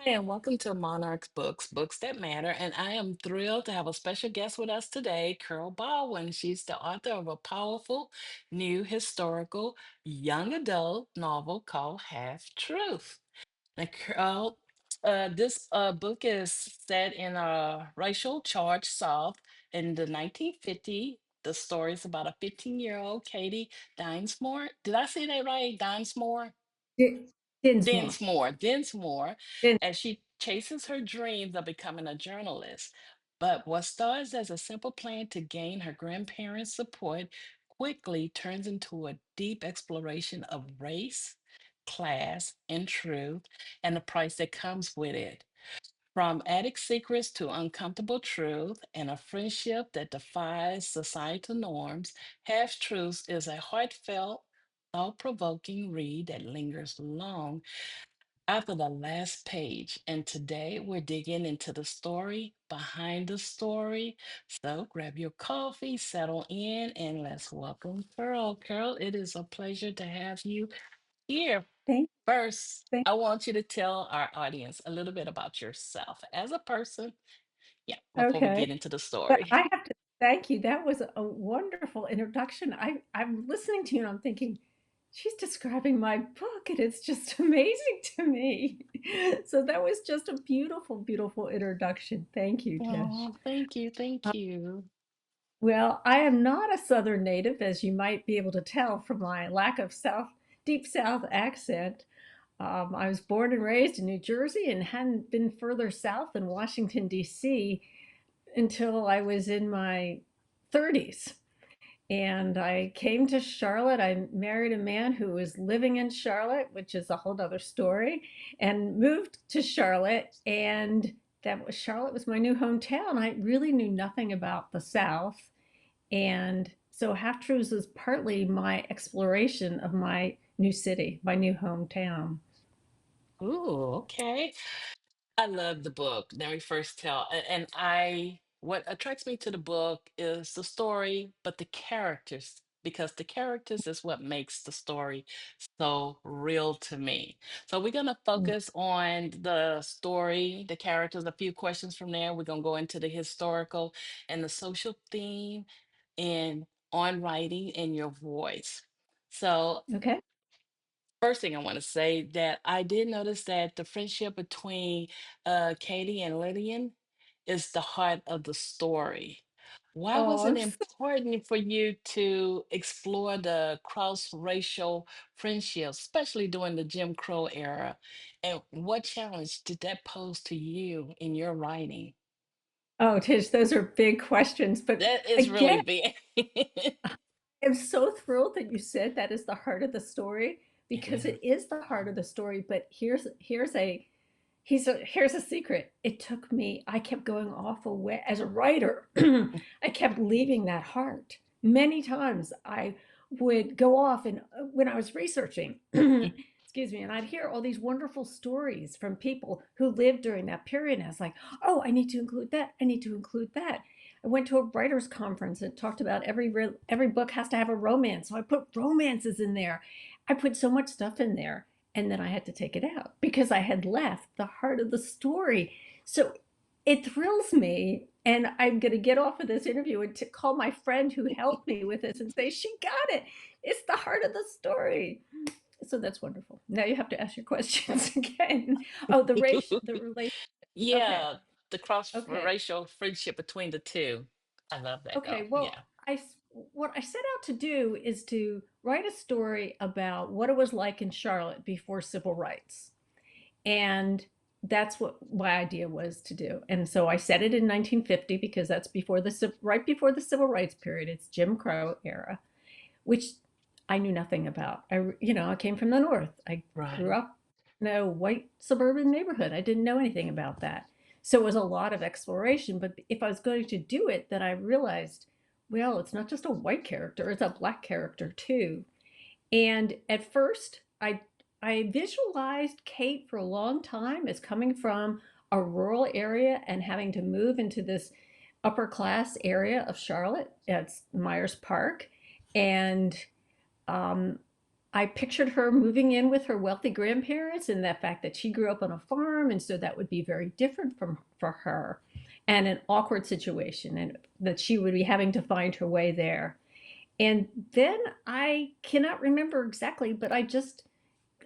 And welcome to Monarch's Books, Books That Matter. And I am thrilled to have a special guest with us today, Carol Baldwin. She's the author of a powerful new historical young adult novel called Half Truth. Now, Carol, this book is set in a racial charged South in the 1950s. The story is about a 15-year-old Katie Dinsmore. Did I say that right? Dinsmore? Dinsmore. Dinsmore, Dins as she chases her dreams of becoming a journalist. But what starts as a simple plan to gain her grandparents' support quickly turns into a deep exploration of race, class, and truth, and the price that comes with it. From attic secrets to uncomfortable truth and a friendship that defies societal norms, Half Truths is a heartfelt, thought provoking read that lingers long after the last page. And today we're digging into the story behind the story. So grab your coffee, settle in, and let's welcome Carol. Carol, it is a pleasure to have you here. thank First, thank I want you to tell our audience a little bit about yourself as a person. Yeah, before we okay. get into the But story. I have to thank you. That was a wonderful introduction. I'm listening to you and I'm thinking, she's describing my book, and it's just amazing to me. So that was just a beautiful, beautiful introduction. Thank you, Tish. Oh, thank you. Thank you. Well, I am not a Southern native, as you might be able to tell from my lack of deep South accent. I was born and raised in New Jersey and hadn't been further south than Washington, D.C. until I was in my 30s. And I came to Charlotte. I married a man who was living in Charlotte, which is a whole other story, and moved to Charlotte. And Charlotte was my new hometown. I really knew nothing about the South. And so Half Truths was partly my exploration of my new city, my new hometown. Ooh, okay. I love the book. Let me first tell, what attracts me to the book is the story, but the characters, because the characters is what makes the story so real to me. So we're gonna focus on the story, the characters, a few questions from there. We're gonna go into the historical and the social theme and on writing and your voice. So Okay. first thing I want to say that I did notice that the friendship between Katie and Lillian is the heart of the story. Why was Oh, it important for you to explore the cross-racial friendship, especially during the Jim Crow era? And what challenge did that pose to you in your writing? Tish, those are big questions. But That is again, really big. I'm so thrilled that you said that is the heart of the story, because Yeah. it is the heart of the story. But here's a secret. It took me. I kept going off away as a writer. I kept leaving that heart many times. I would go off, and when I was researching, excuse me, and I'd hear all these wonderful stories from people who lived during that period. And I was like, oh, I need to include that. I need to include that. I went to a writers conference and talked about every book has to have a romance. So I put romances in there. I put so much stuff in there, and then I had to take it out because I had left the heart of the story. So it thrills me, and I'm going to get off of this interview and to call my friend who helped me with this and say she got it. It's the heart of the story. So that's wonderful. Now you have to ask your questions again. Oh, the relation. Okay. Yeah, the Okay. cross-racial friendship between the two. I love that Okay, though. well, Yeah. what I set out to do is to write a story about what it was like in Charlotte before civil rights. And that's what my idea was to do. And so I set it in 1950 because that's right before the civil rights period. It's Jim Crow era, which I knew nothing about. I came from the North. I grew Right. up in a white suburban neighborhood. I didn't know anything about that. So it was a lot of exploration. But if I was going to do it, then I realized, well, it's not just a white character, it's a black character too. And at first, I visualized Kate for a long time as coming from a rural area and having to move into this upper class area of Charlotte. It's Myers Park. And um, I pictured her moving in with her wealthy grandparents and the fact that she grew up on a farm, and so that would be very different from for her, and an awkward situation, and that she would be having to find her way there. And then I cannot remember exactly, but I just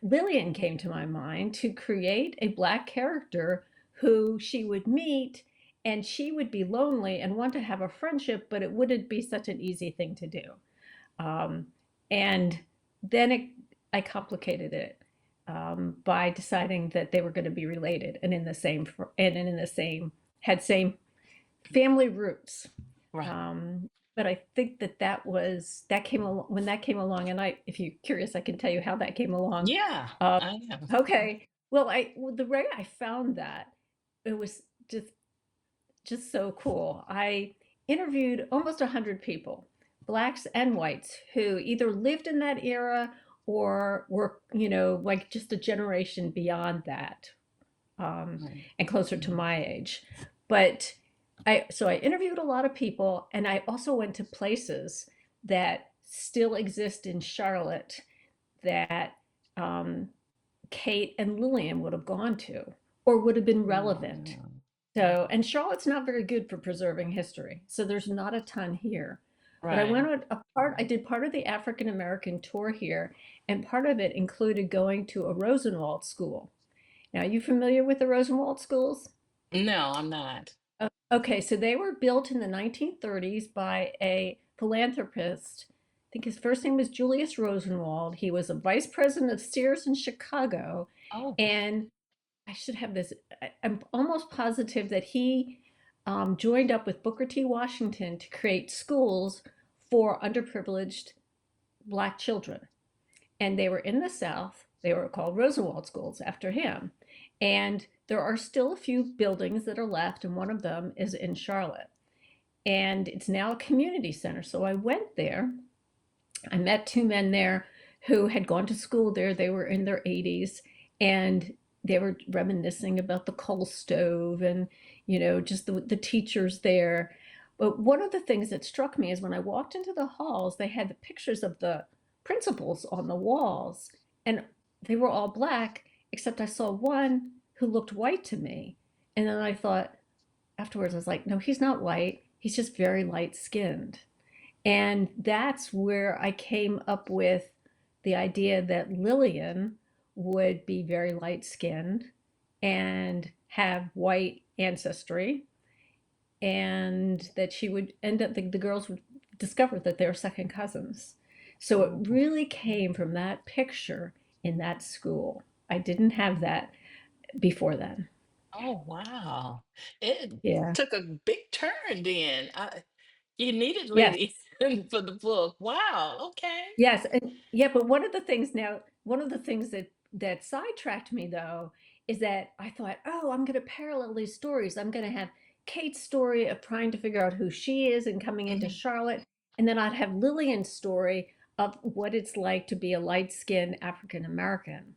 Lillian came to my mind to create a Black character who she would meet, and she would be lonely and want to have a friendship, but it wouldn't be such an easy thing to do. Um, and then I complicated it by deciding that they were going to be related and in the same had same family roots. Right. Um, but I think that came along when that came along, and if you're curious, I can tell you how that came along. Yeah, Uh, I am. okay, well, the way I found that it was just so cool. I interviewed almost 100 people, blacks and whites, who either lived in that era or were, like just a generation beyond that, Right. and closer to Mhm. my age. But I interviewed a lot of people, and I also went to places that still exist in Charlotte that um, Kate and Lillian would have gone to or would have been relevant. Wow. So, and Charlotte's not very good for preserving history, so there's not a ton here. But I Right. went on a part, I did part of the African American tour here, and part of it included going to a Rosenwald school. Now, are you familiar with the Rosenwald schools? No, I'm not. Okay, so they were built in the 1930s by a philanthropist. I think his first name was Julius Rosenwald. He was a vice president of Sears in Chicago, Oh, and I should have this. I'm almost positive that he joined up with Booker T. Washington to create schools for underprivileged Black children. And they were in the South. They were called Rosenwald schools after him. And there are still a few buildings that are left, and one of them is in Charlotte. And it's now a community center. So I went there. I met two men there who had gone to school there. They were in their 80s, and they were reminiscing about the coal stove and, just the teachers there. But one of the things that struck me is when I walked into the halls, they had the pictures of the principals on the walls, and they were all Black, except I saw one who looked white to me. And then I thought afterwards, I was like, no, he's not white. He's just very light skinned. And that's where I came up with the idea that Lillian would be very light skinned and have white ancestry, and that she would end up, the girls would discover that they were second cousins. So it oh, really came from that picture in that school. I didn't have that before then. oh, wow. It Yeah. took a big turn then. You needed Yes. Lily for the book. Wow. Okay. Yes, and yeah, but one of the things that sidetracked me though is that I thought, oh, I'm going to parallel these stories. I'm going to have Kate's story of trying to figure out who she is and coming into Mhm. Charlotte, and then I'd have Lillian's story of what it's like to be a light-skinned African American.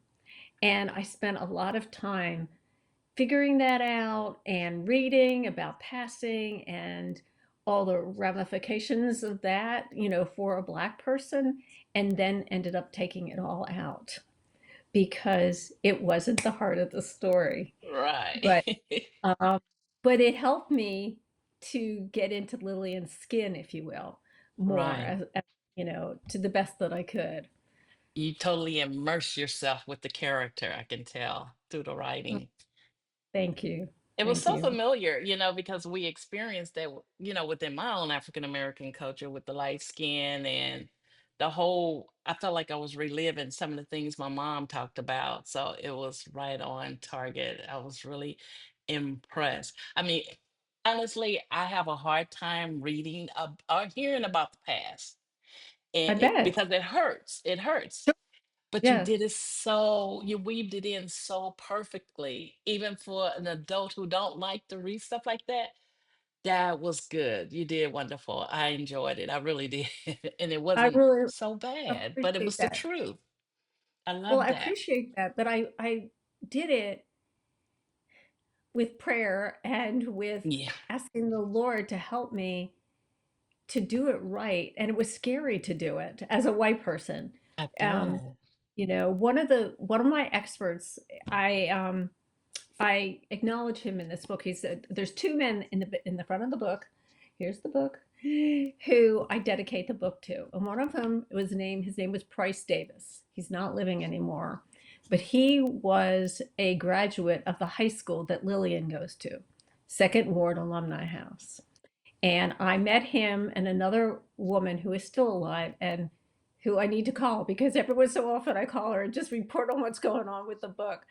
And I spent a lot of time figuring that out and reading about passing and all the ramifications of that, for a Black person, and then ended up taking it all out because it wasn't the heart of the story. Right. But um, but it helped me to get into Lillian's skin, if you will, more Right. to the best that I could. You totally immerse yourself with the character, I can tell through the Oh, writing. thank you. It was Thank so you. familiar, because we experienced that, within my own African American culture with the light skin and the whole, I felt like I was reliving some of the things my mom talked about. So it was right on target. I was really impressed. I mean, honestly, I have a hard time reading or hearing about the past. I And bet. because it hurts. It hurts. But you Yes. did it you weaved it in so perfectly, even for an adult who don't like to read stuff like that. That was good. You did wonderful. I enjoyed it. I really did. And it I wasn't really so bad, but it appreciate was the that. truth. I Well, love I that. appreciate that, but I did it with prayer and with Yeah, asking the Lord to help me to do it right. And it was scary to do it as a white person. I Um, bet. One of my experts, I acknowledge him in this book. He said there's two men in the front of the book. Here's the book, who I dedicate the book to, and one of them was named. His name was Price Davis. He's not living anymore, but he was a graduate of the high school that Lillian goes to, Second Ward Alumni House. And I met him and another woman who is still alive and who I need to call because every so often I call her and just report on what's going on with the book.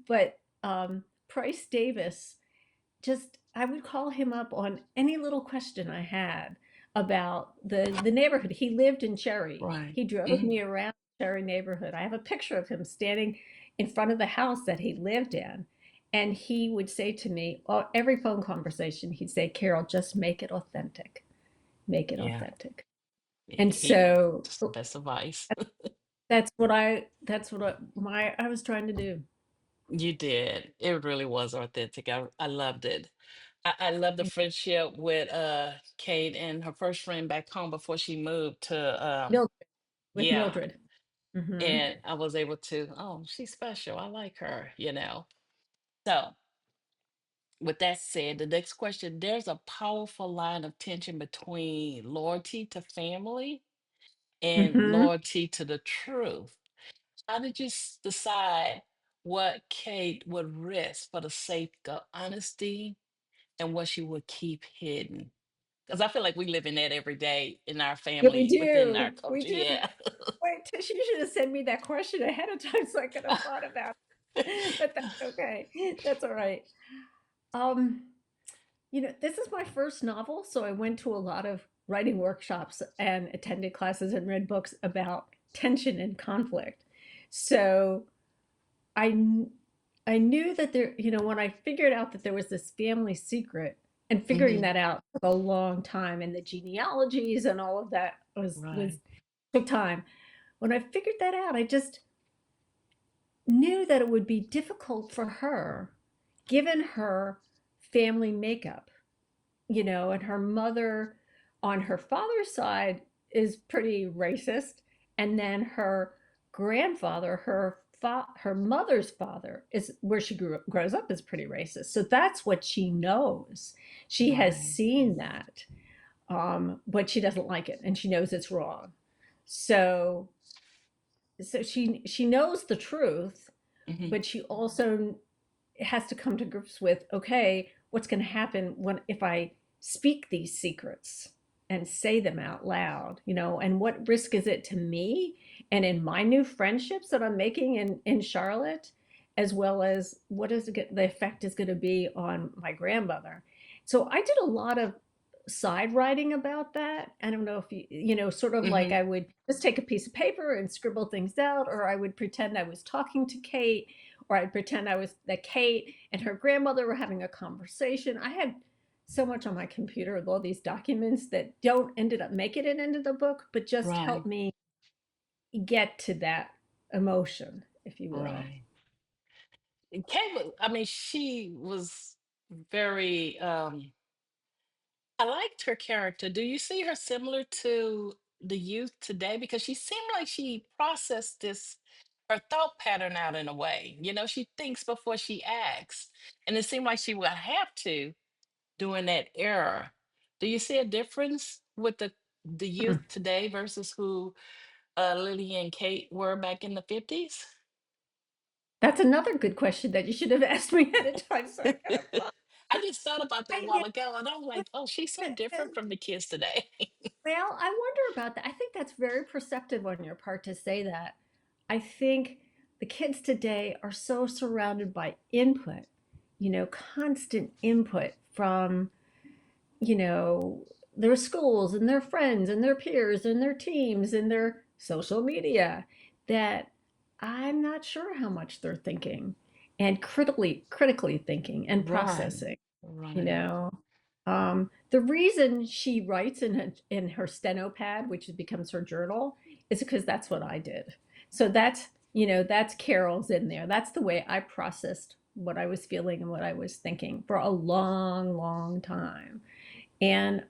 But Price Davis, just I would call him up on any little question I had about the neighborhood. He lived in Cherry. Right. He drove Mhm. me around the Cherry neighborhood. I have a picture of him standing in front of the house that he lived in. And he would say to me, every phone conversation, he'd say, Carol, just make it authentic. Make it Yeah. authentic. And He so just the best advice. that's what I was trying to do. You did. It really was authentic. I loved it. I love the friendship with Kate and her first friend back home before she moved to Mildred, with yeah. Mildred. Hmm. And I was able to, oh, she's special. I like her. So with that said, the next question, there's a powerful line of tension between loyalty to family and Hmm. loyalty to the truth. How did you decide what Kate would risk for the sake of honesty and what she would keep hidden? Because I feel like we live in that every day in our Yeah, we family, within our do. We culture. do. Yeah. Wait, Tish, you should have sent me that question ahead of time so I could have thought about it. But that's okay. That's all right. Um, this is my first novel, so I went to a lot of writing workshops and attended classes and read books about tension and conflict. So I I knew that when I figured out that there was this family secret, and figuring Hmm. that out took a long time, and the genealogies and all of that was Right. took time. When I figured that out, I just knew that it would be difficult for her, given her family makeup, and her mother on her father's side is pretty racist, and then her grandfather, her mother's father, is where she grows up, is pretty racist. So that's what she knows. She has Right. seen that, but she doesn't like it, and she knows it's wrong. So she knows the truth, Hmm. but she also has to come to grips with, okay, what's going to happen if I speak these secrets and say them out loud, and what risk is it to me and in my new friendships that I'm making in Charlotte, as well as what is the effect is going to be on my grandmother. So I did a lot of side writing about that. I don't know if sort of like Hmm. I would just take a piece of paper and scribble things out, or I would pretend I was talking to Kate, or I'd pretend that Kate and her grandmother were having a conversation. I had so much on my computer with all these documents that don't ended up making it into the book, but just help Right. me get to that emotion, if you will. Right. And Kate I mean, she was very I liked her character. Do you see her similar to the youth today? Because she seemed like she processed her thought pattern out in a way. She thinks before she acts. And it seemed like she would have to during that era. Do you see a difference with the youth Hmm. today versus who Lily and Kate were back in the 50s? That's another good question that you should have asked me at a time so I could have thought. I just thought about that a I, while ago and I'm like, oh, she's so yeah. different from the kids today. Well, I wonder about that. I think that's very perceptive on your part to say that. I think the kids today are so surrounded by input, constant input from, you know, their schools and their friends and their peers and their teams and their social media, that I'm not sure how much they're thinking and critically thinking and Right. processing you Right. know the reason she writes in her steno pad, which becomes her journal, is because that's what I did. So that's Carol's in there. That's the way I processed what I was feeling and what I was thinking for a long time. And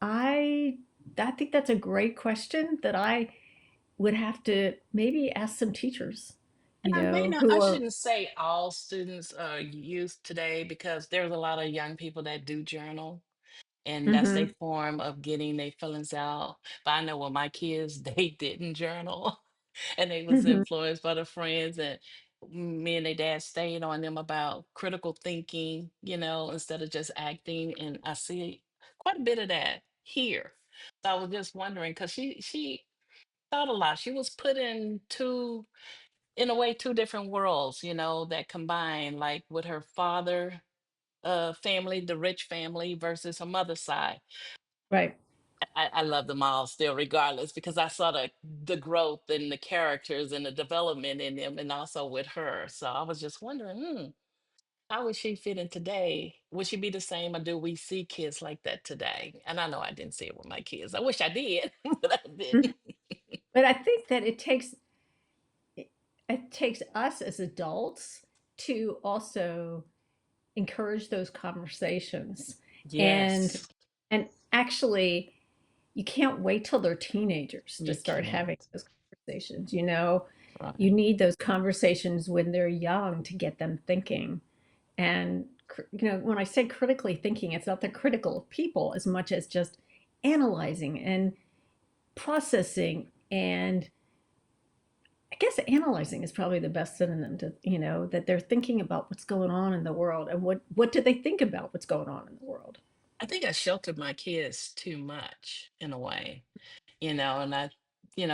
I I think that's a great question that I would have to maybe ask some teachers, And I may not, who I are. shouldn't say all students are youth today because there's a lot of young people that do journal and that's their Mhm, form of getting their feelings out. But I know when my kids, they didn't journal and they was mhm. influenced by the friends and me and their dad stayed on them about critical thinking, instead of just acting. And I see quite a bit of that here. So I was just wondering because she thought a lot. She was put in in a way, two different worlds, that combine, like with her father family, the rich family, versus her mother's side. Right. I love them all still, regardless, because I saw the growth in the characters and the development in them, and also with her. So I was just wondering, how would she fit in today? Would she be the same, or do we see kids like that today? And I know I didn't see it with my kids. I wish I did, but I Mhm. didn't. But I think that it takes us as adults to also encourage those conversations, and Yes, and actually you can't wait till they're teenagers to you start having can't. those conversations. You Right. need those conversations when they're young to get them thinking. And when I say critically thinking, it's not the critical of people as much as just analyzing and processing. And I guess analyzing is probably the best synonym to, that they're thinking about what's going on in the world, and what do they think about what's going on in the world. I think I sheltered my kids too much in a way. And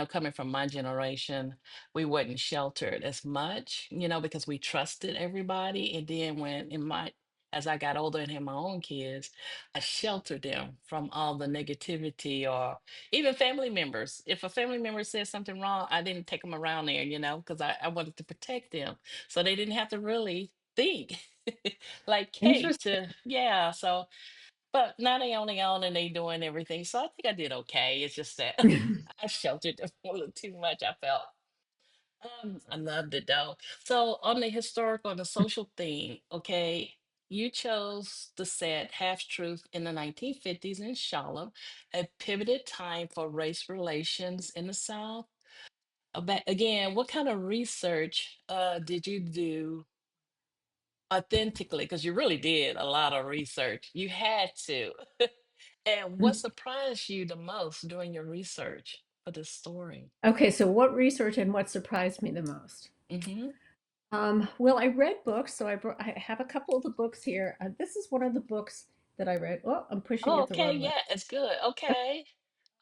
coming from my generation, we wasn't sheltered as much, because we trusted everybody. And then as I got older and had my own kids, I sheltered them from all the negativity or even family members. If a family member said something wrong, I didn't take them around there, because I wanted to protect them. So they didn't have to really think like Kate Interesting. to, yeah. So but now they on their own and they doing everything. So I think I did okay. It's just that I sheltered them a little too much, I felt. I loved it though. So on the historical and the social theme, okay, you chose the set Half Truth in the 1950s in Charlotte, a pivoted time for race relations in the South. Again, what kind of research did you do authentically? Because you really did a lot of research. You had to. And what surprised you the most during your research for this story? Okay, so what research and what surprised me the most? Hmm. Well, I read books, so I have a couple of the books here. This is one of the books that I read. Oh, I'm pushing Oh, it the okay. wrong way. Yeah, it's good. Okay.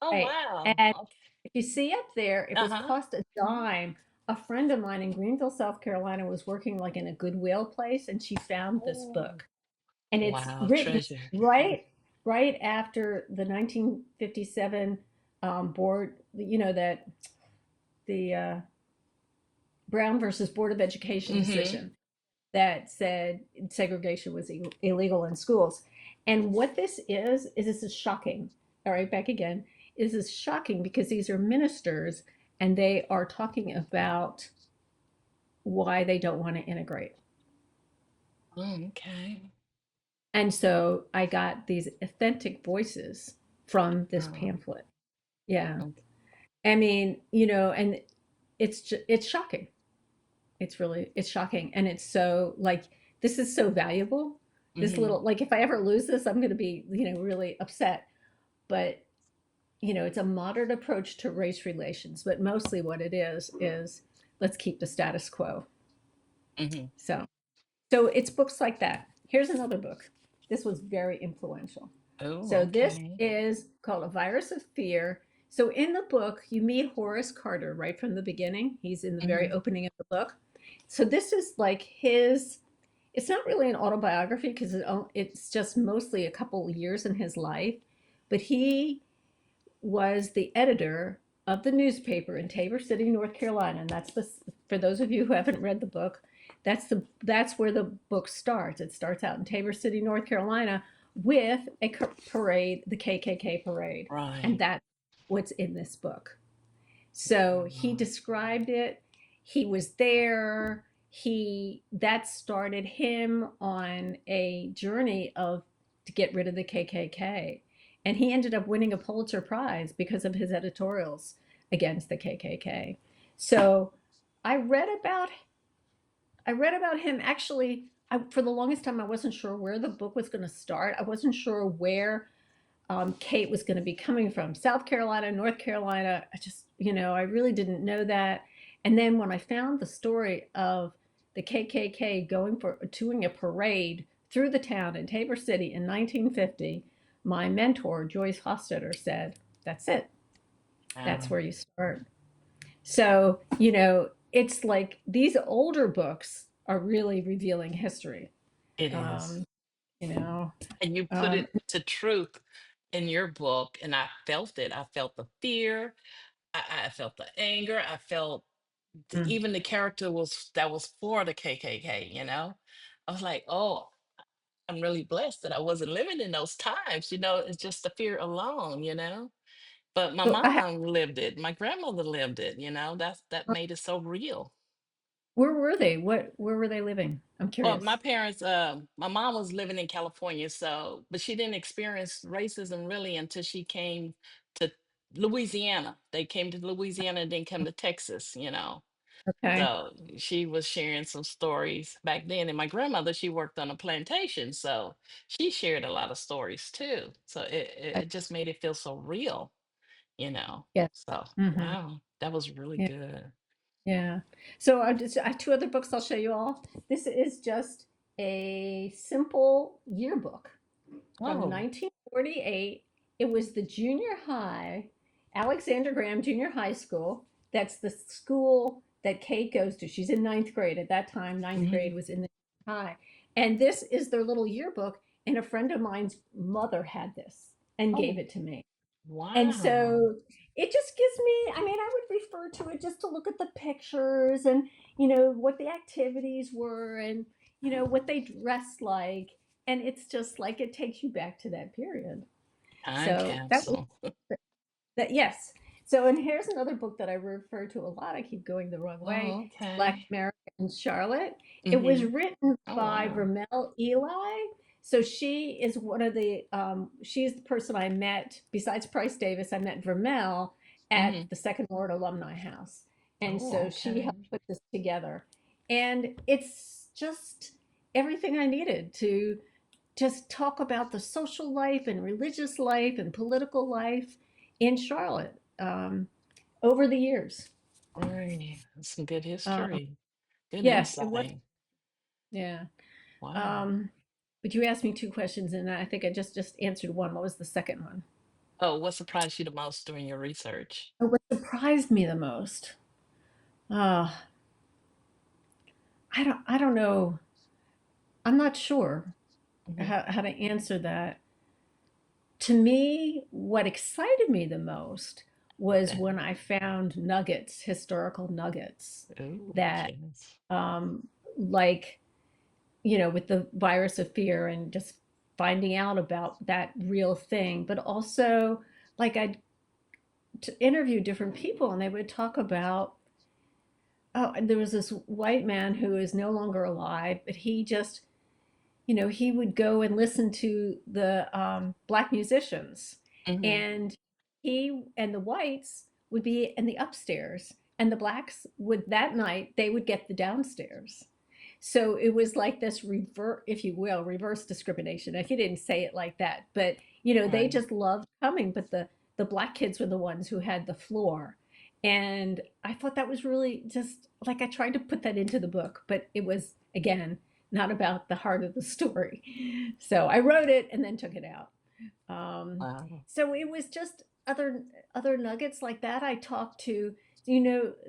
Oh, Right. wow. And Okay. if you see up there, it was Uh-huh. cost a dime. A friend of mine in Greenville, South Carolina, was working like in a Goodwill place, and she found this Oh, book. And it's wow. written Treasure. right after the 1957 board, that the Brown versus Board of Education Mm-hmm. decision that said segregation was illegal in schools. And what this is shocking. All right, back again. This is shocking because these are ministers and they are talking about why they don't want to integrate. Oh, okay. And so I got these authentic voices from this Oh, pamphlet. Yeah. okay. I mean, and it's shocking. It's shocking, and it's so, like, this is so valuable. This Mm-hmm. little, like, if I ever lose this, I'm going to be, really upset. But it's a modern approach to race relations, but mostly what it is let's keep the status quo. Mm-hmm. So it's books like that. Here's another book. This was very influential. Oh, So this okay. is called A Virus of Fear. So in the book, you meet Horace Carter right from the beginning. He's in the very Mm-hmm. opening of the book. So this is like it's not really an autobiography because it's just mostly a couple years in his life, but he was the editor of the newspaper in Tabor City, North Carolina, and for those of you who haven't read the book, that's where the book starts. It starts out in Tabor City, North Carolina, with a parade, the KKK parade, and Right. that's what's in this book. So he Wow. described it. He was there. He That started him on a journey of to get rid of the KKK. And he ended up winning a Pulitzer Prize because of his editorials against the KKK. So I read about I read about him actually. For the longest time, I wasn't sure where the book was going to start. I wasn't sure where Kate was going to be coming from. South Carolina, North Carolina. I just, I really didn't know that. And then when I found the story of the KKK doing a parade through the town in Tabor City in 1950, my mentor, Joyce Hofstetter, said, "That's it. That's Wow. where you start." So, it's like these older books are really revealing history. It is. Um, you know, And you put um, it to truth in your book, and I felt it. I felt the fear. I felt the anger. I felt mm. even the character was for the KKK. I was like, oh, I'm really blessed that I wasn't living in those times. It's just the fear alone. But my So I mom lived it. My grandmother lived it. That made it so real. Where were they? Where were they living? I'm Well, my curious. parents, my mom was living in California, but she didn't experience racism really until she came to Louisiana. They came to Louisiana and then come to Texas. Okay. So she was sharing some stories back then. And my grandmother, she worked on a plantation, so she shared a lot of stories too. So it just made it feel so real. Yes. So Hmm. wow, that was really Yeah. good. Yeah. So I have two other books I'll show you all. This is just a simple yearbook from Oh, 1948. It was the junior high, Alexander Graham Junior High School. That's the school that Kate goes to. She's in ninth grade at that time. Ninth grade mhm. was in the high. And this is their little yearbook. And a friend of mine's mother had this and gave Oh, it to me. And wow. so it just gives me, I mean, I would refer to it just to look at the pictures and, what the activities were and, what they dressed like. And it's just like it takes you back to that period. Time So that was capsule. that, yes. So, and here's another book that I refer to a lot. I keep going the wrong way. Oh, Black okay. America and Charlotte. It was Hmm. written Oh, by wow. Vermel Eli. So she is one of she's the person I met, besides Price Davis, I met Vermel at Hmm. the Second Ward Alumni House. And Oh, so she okay. helped put this together. And it's just everything I needed to just talk about the social life and religious life and political life in Charlotte over the years. Right. Some good Um, history. Good yeah, it was. insight. Yeah. Wow. Um, but you asked me two questions, and I think I just answered one. What was the second one? Oh, what surprised you the most during your research? Oh, what surprised me the most? Uh, I don't know. I'm not sure Hmm. how to answer that. To me, what excited me the most was Okay. when I found nuggets, historical nuggets Oh, that yes. um, like with the virus of fear and just finding out about that real thing, but also like I'd interview different people and they would talk about, oh, and there was this white man who is no longer alive, but he just, he would go and listen to the black musicians, Hmm. and he and the whites would be in the upstairs, and the blacks would that night they would get the downstairs. So it was like this reverse, if you will, reverse discrimination. If you didn't say it like that, but they Right. just loved coming. But the black kids were the ones who had the floor, and I thought that was really just like I tried to put that into the book, but it was again not about the heart of the story. So I wrote it and then took it out. Um, Wow. so it was just other nuggets like that. I talked to,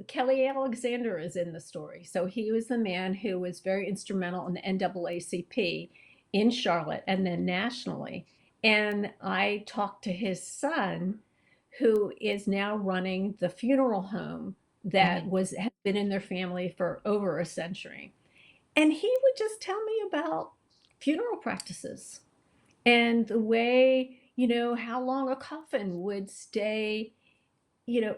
Kelly Alexander is in the story. So he was the man who was very instrumental in the NAACP in Charlotte and then nationally. And I talked to his son, who is now running the funeral home that Hmm. has been in their family for over a century. And he would just tell me about funeral practices and the way, how long a coffin would stay,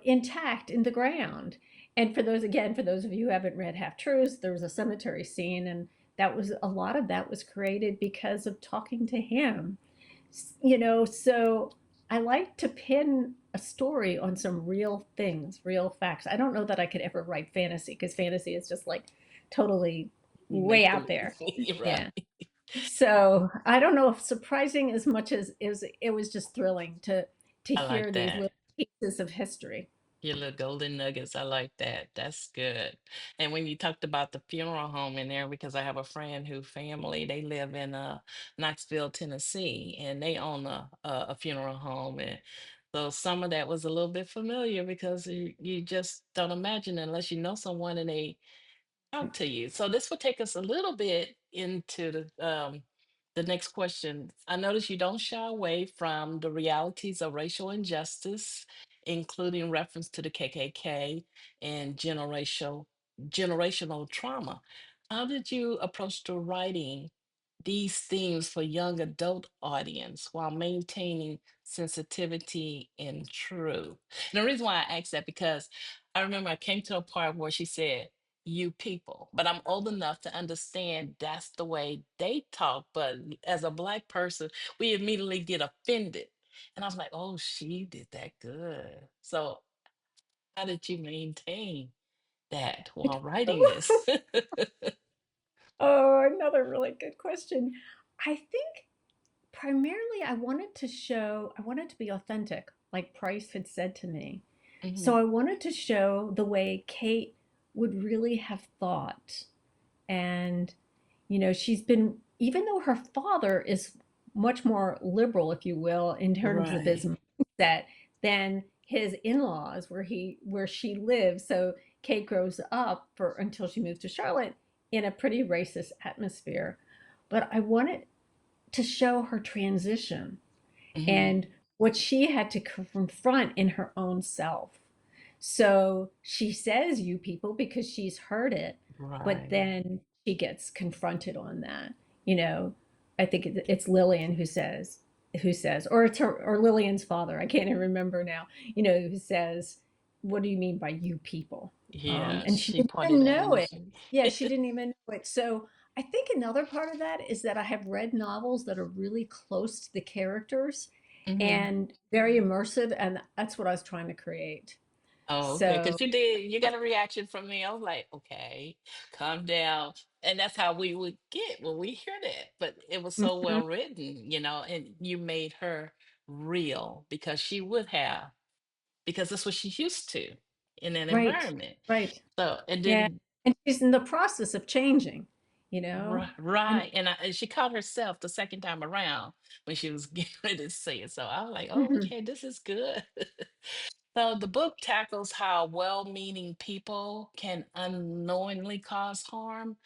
intact in the ground. And for those of you who haven't read Half Truths, there was a cemetery scene, and that was a lot of that was created because of talking to him. So I like to pin a story on some real things, real facts. I don't know that I could ever write fantasy because fantasy is just like totally way Make out believe. there. You're Yeah. right. So I don't know if surprising as much as it was just thrilling to I hear like these that. little pieces of history. Your little golden nuggets. I like that. That's good. And when you talked about the funeral home in there, because I have a friend who family, they live in Knoxville, Tennessee, and they own a funeral home. And so some of that was a little bit familiar because you just don't imagine unless you know someone and they talk to you. So this will take us a little bit into the next question. I notice you don't shy away from the realities of racial injustice, including reference to the KKK and generational trauma. How did you approach the writing these themes for young adult audience while maintaining sensitivity and truth? And the reason why I asked that because I remember I came to a part where she said, "You people," but I'm old enough to understand that's the way they talk. But as a Black person, we immediately get offended. And I was like, oh, she did that good. So, how did you maintain that while writing this? Oh, another really good question. I think primarily I wanted to be authentic, like Price had said to me. So Mhm. I wanted to show the way Kate would really have thought. And, she's been, even though her father is much more liberal, if you will, in terms of his Right. mindset than his in-laws where she lives. So Kate grows up for until she moves to Charlotte in a pretty racist atmosphere. But I wanted to show her transition Hmm. and what she had to confront in her own self. So she says you people because she's heard it, but Right. then she gets confronted on that. You know, I think it's Lillian who says, or it's her or Lillian's father. I can't even remember now. Who says, "What do you mean by you people?" Yeah, And she she didn't pointed even that know it. out. Yeah, she didn't even know it. So I think another part of that is that I have read novels that are really close to the characters Hmm. and very immersive, and that's what I was trying to create. Oh, okay. So, Because you got a reaction from me. I was like, okay, calm down. And that's how we would get when we hear that. But it was so mhm, well written, and you made her real because she would have, because that's what she's used to in that right, environment. right, So, and yeah, then, and she's in the process of changing, you know, and right. And she caught herself the second time around when she was getting ready to say it. So I was like, oh, mhm, okay, this is good. So the book tackles how well-meaning people can unknowingly cause harm.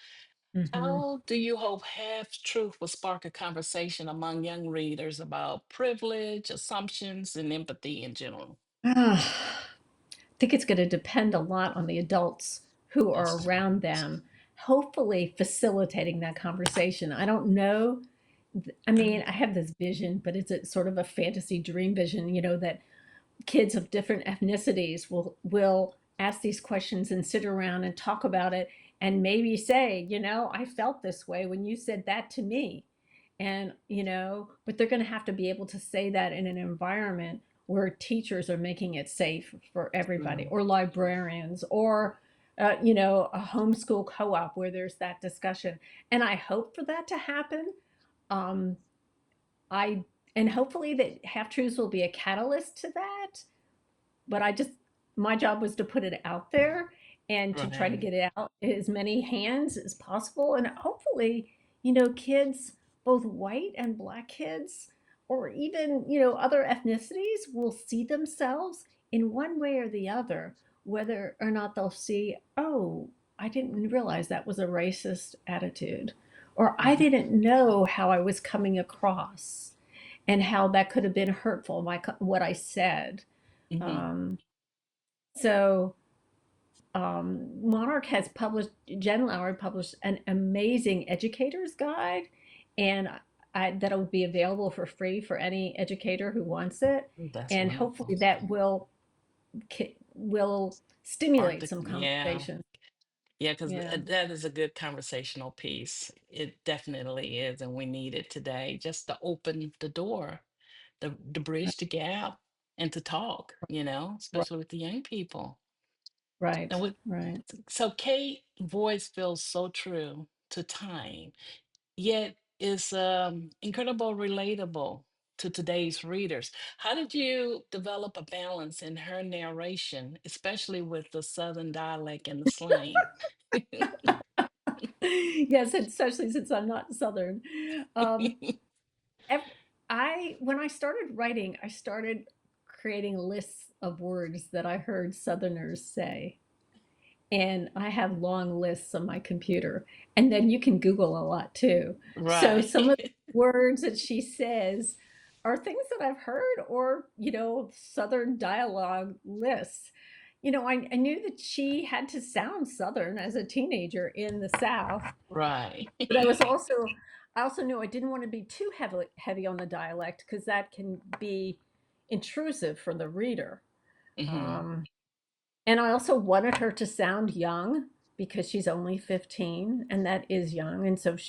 mhm. How do you hope Half Truth will spark a conversation among young readers about privilege, assumptions, and empathy in general? I think it's going to depend a lot on the adults who are That's around them, hopefully facilitating that conversation. I don't know. I mean, I have this vision, but it's a sort of a fantasy dream vision, that kids of different ethnicities will ask these questions and sit around and talk about it and maybe say, I felt this way when you said that to me. And, but they're going to have to be able to say that in an environment where teachers are making it safe for everybody, true. or librarians, or a homeschool co-op where there's that discussion. And I hope for that to happen. um, I and hopefully that half truths will be a catalyst to that. But my job was to put it out there and to try to Right. get it out in as many hands as possible. And hopefully, kids, both white and black kids, or even, other ethnicities will see themselves in one way or the other, whether or not they'll see, oh, I didn't realize that was a racist attitude, or I Mhm. didn't know how I was coming across and how that could have been hurtful, what I said. Mhm. Um, so Monarch has published, Jen Lowry published an amazing educator's guide, and that'll be available for free for any educator who wants it. That's And hopefully wonderful. that will stimulate some Yeah. conversation. Yeah, because Yeah. that is a good conversational piece. It definitely is, and we need it today just to open the door the bridge the gap and to talk, Right, especially with the young people. And right, with right. so Kate voice feels so true to time, yet is incredible relatable to today's readers. How did you develop a balance in her narration, especially with the Southern dialect and the slang? Yes, especially since I'm not Southern. Um, ev when I started writing, I started creating lists of words that I heard Southerners say. And I have long lists on my computer. And then you can Google a lot too. So some of Right. the words that she says are things that I've heard or, Southern dialogue lists. I knew that she had to sound Southern as a teenager in the South, Right. but I also knew I didn't want to be too heavy on the dialect because that can be intrusive for the reader. Hmm. Um, and I also wanted her to sound young because she's only 15 and that is young.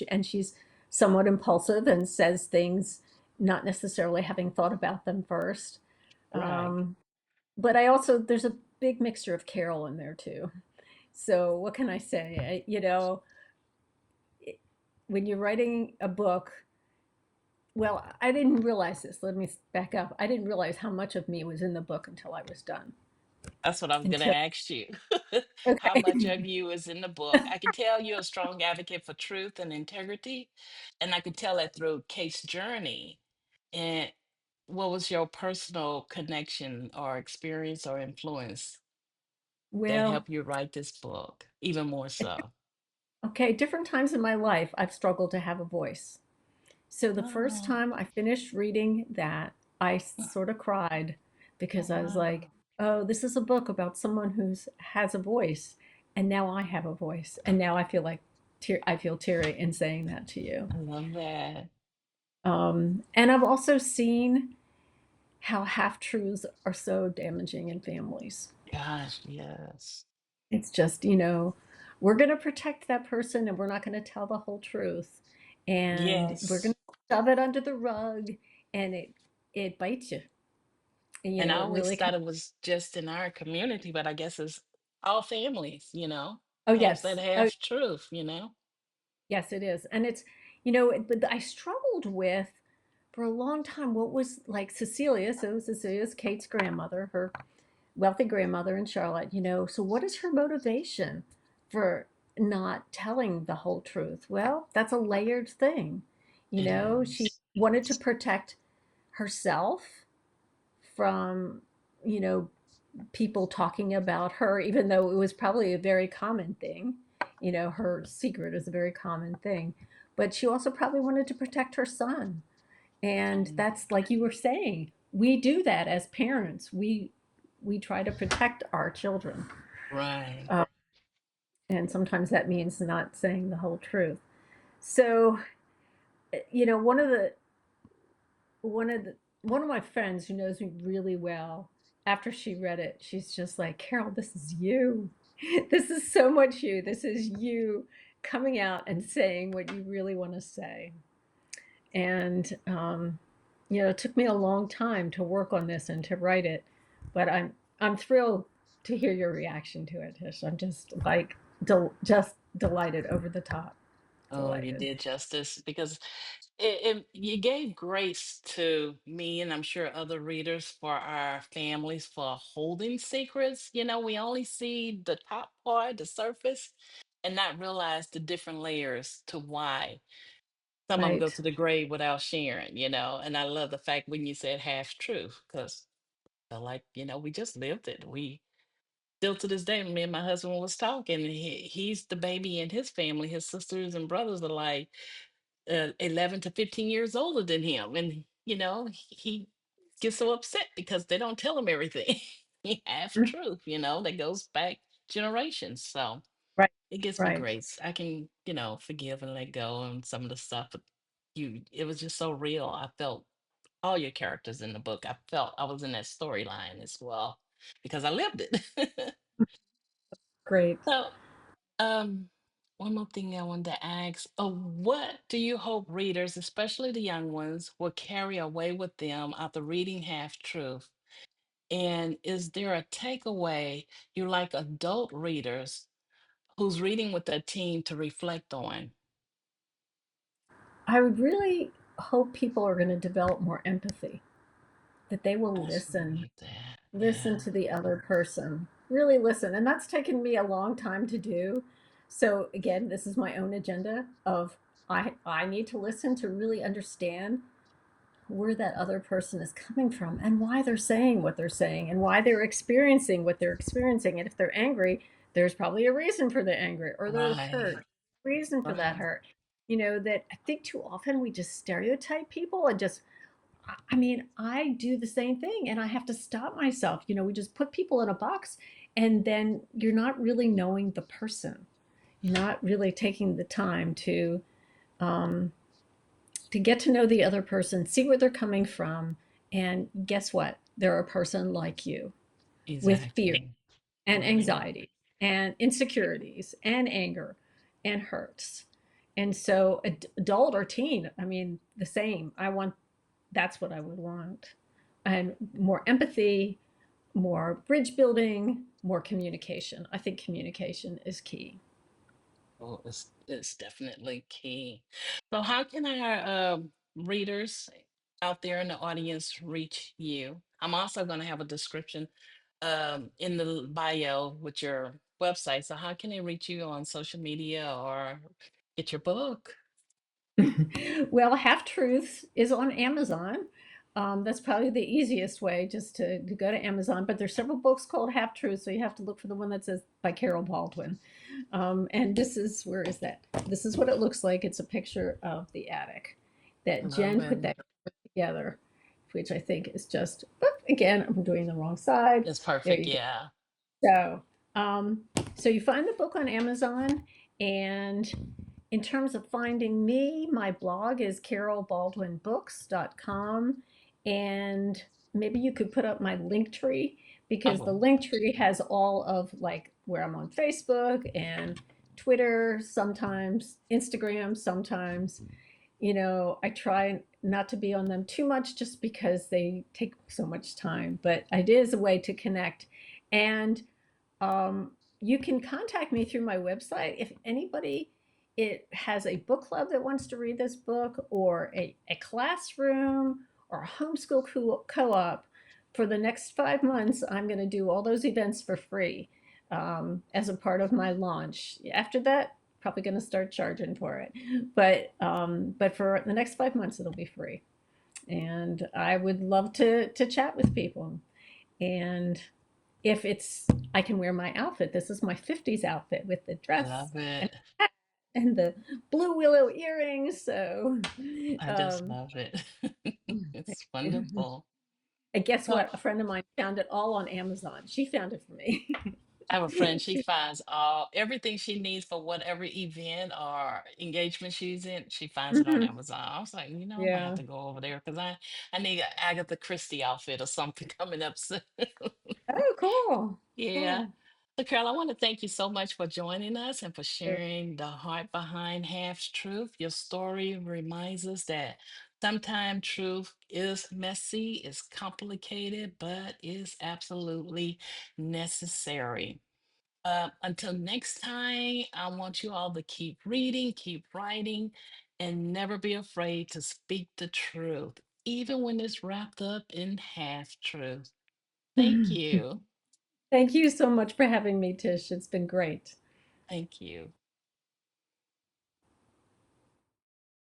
And she's somewhat impulsive and says things not necessarily having thought about them first. Right. Um, but there's a big mixture of Carol in there too. So what can I say? When you're writing a book, well, I didn't realize this. Let me back up. I didn't realize how much of me was in the book until I was done. That's what I was going to Until, ask you. How okay. much of you is in the book? I can tell you're a strong advocate for truth and integrity, and I could tell that through Kate's journey. And what was your personal connection or experience or influence that Well, helped you write this book, even more so? okay, different times in my life, I've struggled to have a voice. So the first Oh, time I finished reading that, I sort of cried oh, because I was like, wow. "Oh, this is a book about someone who's has a voice, and now I have a voice, and now I feel like I feel teary in saying that to you." I love that. And I've also seen how half truths are so damaging in families. Gosh, yes. It's just, we're going to protect that person and we're not going to tell the whole truth. And we're going Yes. to shove it under the rug and it bites you. And, And I it always really thought comes. it was just in our community, but I guess it's all families, Oh, has that yes. Oh, half truth. yes, it is. And but I struggled with for a long time what was like Cecilia. So Cecilia's Kate's grandmother, her wealthy grandmother in Charlotte, so what is her motivation for not telling the whole truth? Well, that's a layered thing. It She is. wanted to protect herself from, you know, people talking about her, even though it was probably a very common thing. Her secret is a very common thing. But she also probably wanted to protect her son. And Um, that's like you were saying, we do that as parents. We try to protect our children. right. Uh, and sometimes that means not saying the whole truth. So, one of my friends who knows me really well, after she read it, she's just like, Carol, this is you. This is so much you. This is you coming out and saying what you really want to say. And it took me a long time to work on this and to write it, but I'm thrilled to hear your reaction to it, Tish. I'm just like just delighted, over the top, Oh, you delighted. did justice because you gave grace to me and I'm sure other readers for our families for holding secrets. We only see the top part, the surface, and not realize the different layers to why some of them go Right. to the grave without sharing. And I love the fact when you said half truth because like, we just lived it. We still to this day, me and my husband was talking. He's the baby in his family. His sisters and brothers are like 11 to 15 years older than him. And, he gets so upset because they don't tell him everything. He half Mm, truth, that goes back generations. So right. it gives me Right. grace. I can, forgive and let go and some of the stuff. But it was just so real. I felt all your characters in the book. I felt I was in that storyline as well because I lived it. Great. So, um, one more thing I wanted to ask. What do you hope readers, especially the young ones, will carry away with them after reading Half Truth? And is there a takeaway you like adult readers who's reading with their team to reflect on? I would really hope people are going to develop more empathy, that they will I should listen, read that. listen Yeah. to the other person, really listen. And that's taken me a long time to do. So again, this is my own agenda of I need to listen to really understand where that other person is coming from and why they're saying what they're saying and why they're experiencing what they're experiencing. And if they're angry, there's probably a reason for the anger, or they're Right. hurt, reason for that Right. hurt. You know, that I think too often we just stereotype people and just, I mean, I do the same thing and I have to stop myself. You know, we just put people in a box and then you're not really knowing the person. You're not really taking the time um, to get to know the other person, see where they're coming from, and guess what? They're a person like you with fear Exactly. and Right. anxiety and insecurities and anger and hurts. And so, adult or teen, I mean, the same. I want That's what I would want. And more empathy, more bridge building, more communication. I think communication is key. Oh, it's definitely key. So, how can our readers out there in the audience reach you? I'm also going to have a description in the bio with your website. So, how can they reach you on social media or get your book? Well, Half Truths is on Amazon. That's probably the easiest way, just to go to Amazon. But there's several books called Half Truths, so you have to look for the one that says by Carol Baldwin. And this is, where is that? This is what it looks like. It's a picture of the attic that Love Jen it. put that together, which I think is just, again, I'm doing the wrong side. It's There perfect. you go. Yeah. So, so you find the book on Amazon, and in terms of finding me, my blog is carolbaldwinbooks.com, and maybe you could put up my link tree, because the Oh, link tree has all of, like, where I'm on Facebook and Twitter, sometimes Instagram, sometimes. You know, I try not to be on them too much just because they take so much time, but it is a way to connect. And you can contact me through my website if anybody it has a book club that wants to read this book, or a classroom, or a homeschool co-op. For the next 5 months, I'm going to do all those events for free, as a part of my launch. After that, probably going to start charging for it, but for the next 5 months, it'll be free. And I would love to chat with people. And if it's, I can wear my outfit. This is my 50s outfit with the dress love it. and the blue willow earrings. So, I just um, love it. It's wonderful. and guess So, what? A friend of mine found it all on Amazon. She found it for me. I have a friend, she finds all everything she needs for whatever event or engagement she's in, she finds it on Mhm. Amazon. I was like, I might have Yeah. to go over there because I need an Agatha Christie outfit or something coming up soon. Oh, cool. Yeah. Cool. So, Carol, I want to thank you so much for joining us and for sharing the heart behind Half Truth. Your story reminds us that sometimes truth is messy, is complicated, but is absolutely necessary. Until next time, I want you all to keep reading, keep writing, and never be afraid to speak the truth, even when it's wrapped up in half truth. Thank you. Thank you so much for having me, Tish. It's been great. Thank you.